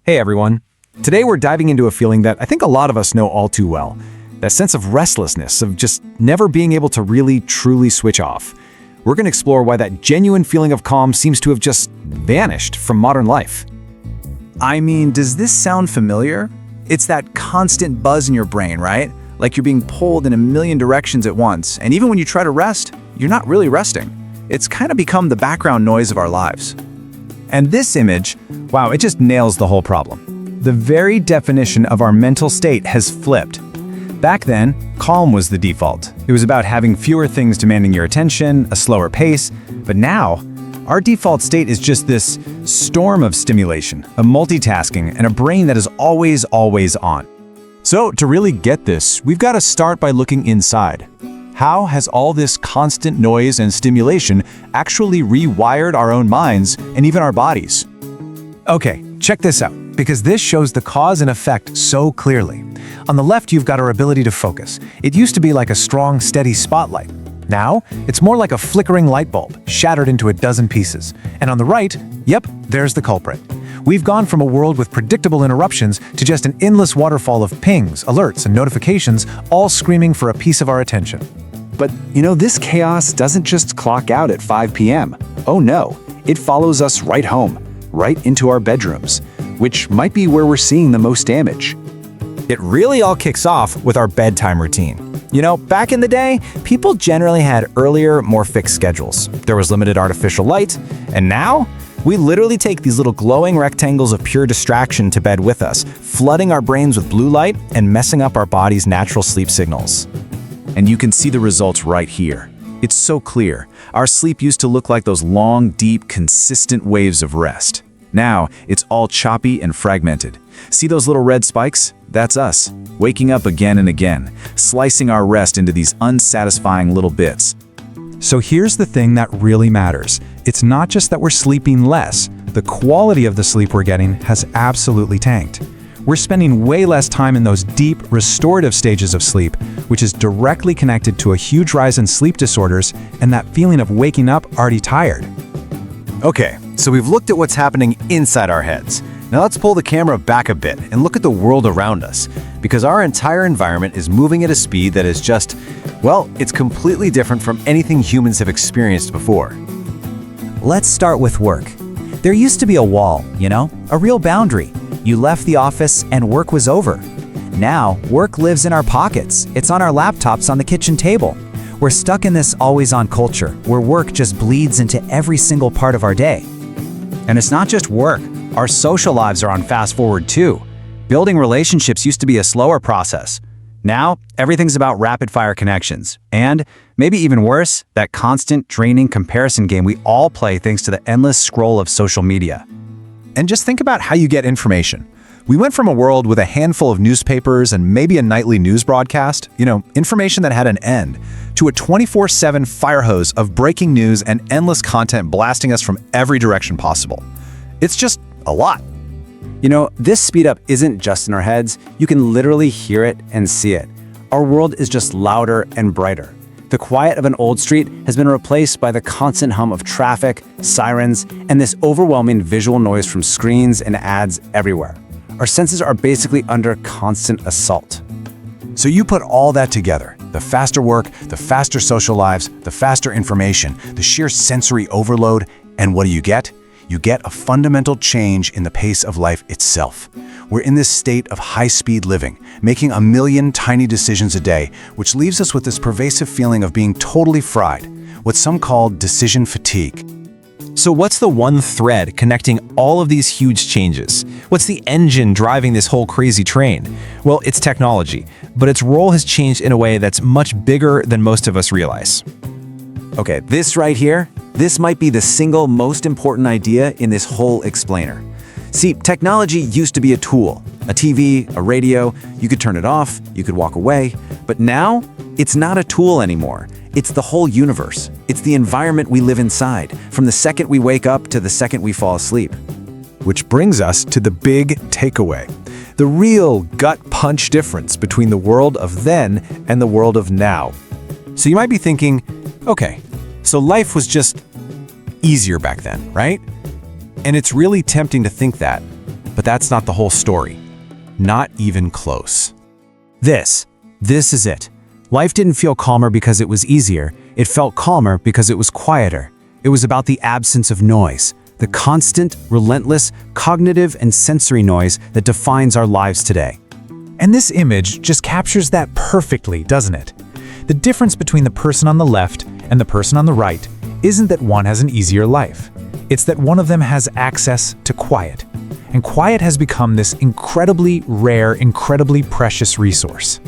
Hey everyone. Today we're diving into a feeling that I think a lot of us know all too well. That sense of restlessness, of just never being able to really, truly switch off. We're going to explore why that genuine feeling of calm seems to have just vanished from modern life. I mean, does this sound familiar? It's that constant buzz in your brain, right? Like you're being pulled in a million directions at once, and even when you try to rest, you're not really resting. It's kind of become the background noise of our lives. And this image, wow, it just nails the whole problem. The very definition of our mental state has flipped. Back then, calm was the default. It was about having fewer things demanding your attention, a slower pace. But now, our default state is just this storm of stimulation, a multitasking, and a brain that is always on. So to really get this, we've got to start by looking inside. How has all this constant noise and stimulation actually rewired our own minds and even our bodies? Okay, check this out, because this shows the cause and effect so clearly. On the left, you've got our ability to focus. It used to be like a strong, steady spotlight. Now, it's more like a flickering light bulb, shattered into a dozen pieces. And on the right, yep, there's the culprit. We've gone from a world with predictable interruptions to just an endless waterfall of pings, alerts, and notifications, all screaming for a piece of our attention. But, this chaos doesn't just clock out at 5 p.m. Oh no, it follows us right home, right into our bedrooms, which might be where we're seeing the most damage. It really all kicks off with our bedtime routine. Back in the day, people generally had earlier, more fixed schedules. There was limited artificial light, and now, we literally take these little glowing rectangles of pure distraction to bed with us, flooding our brains with blue light and messing up our body's natural sleep signals. And you can see the results right here. It's so clear. Our sleep used to look like those long, deep, consistent waves of rest. Now, it's all choppy and fragmented. See those little red spikes? That's us, waking up again and again, slicing our rest into these unsatisfying little bits. So here's the thing that really matters. It's not just that we're sleeping less. The quality of the sleep we're getting has absolutely tanked. We're spending way less time in those deep, restorative stages of sleep, which is directly connected to a huge rise in sleep disorders and that feeling of waking up already tired. Okay, so we've looked at what's happening inside our heads. Now let's pull the camera back a bit and look at the world around us, because our entire environment is moving at a speed that is just, well, it's completely different from anything humans have experienced before. Let's start with work. There used to be a wall, a real boundary. You left the office and work was over. Now, work lives in our pockets. It's on our laptops on the kitchen table. We're stuck in this always-on culture where work just bleeds into every single part of our day. And it's not just work. Our social lives are on fast forward too. Building relationships used to be a slower process. Now, everything's about rapid-fire connections. And, maybe even worse, that constant, draining comparison game we all play thanks to the endless scroll of social media. And just think about how you get information. We went from a world with a handful of newspapers and maybe a nightly news broadcast, information that had an end, to a 24/7 fire hose of breaking news and endless content blasting us from every direction possible. It's just a lot. This speed up isn't just in our heads. You can literally hear it and see it. Our world is just louder and brighter. The quiet of an old street has been replaced by the constant hum of traffic, sirens, and this overwhelming visual noise from screens and ads everywhere. Our senses are basically under constant assault. So you put all that together, the faster work, the faster social lives, the faster information, the sheer sensory overload, and what do you get? You get a fundamental change in the pace of life itself. We're in this state of high-speed living, making a million tiny decisions a day, which leaves us with this pervasive feeling of being totally fried, what some call decision fatigue. So what's the one thread connecting all of these huge changes? What's the engine driving this whole crazy train? Well, it's technology, but its role has changed in a way that's much bigger than most of us realize. Okay, this right here, this might be the single most important idea in this whole explainer. See, technology used to be a tool, a TV, a radio. You could turn it off, you could walk away. But now, it's not a tool anymore. It's the whole universe. It's the environment we live inside, from the second we wake up to the second we fall asleep. Which brings us to the big takeaway. The real gut punch difference between the world of then and the world of now. So you might be thinking, okay, so life was just easier back then, right? And it's really tempting to think that. But that's not the whole story. Not even close. This is it. Life didn't feel calmer because it was easier. It felt calmer because it was quieter. It was about the absence of noise, the constant, relentless, cognitive and sensory noise that defines our lives today. And this image just captures that perfectly, doesn't it? The difference between the person on the left and the person on the right isn't that one has an easier life. It's that one of them has access to quiet. And quiet has become this incredibly rare, incredibly precious resource.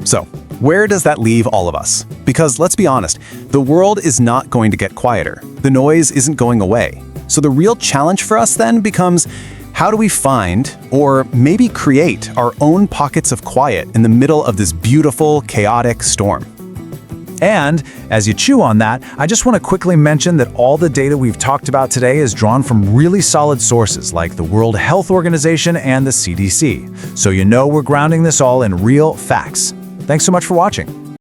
So, where does that leave all of us? Because let's be honest, the world is not going to get quieter. The noise isn't going away. So the real challenge for us then becomes, how do we find, or maybe create, our own pockets of quiet in the middle of this beautiful, chaotic storm? And as you chew on that, I just want to quickly mention that all the data we've talked about today is drawn from really solid sources like the World Health Organization and the CDC. So you know we're grounding this all in real facts. Thanks so much for watching.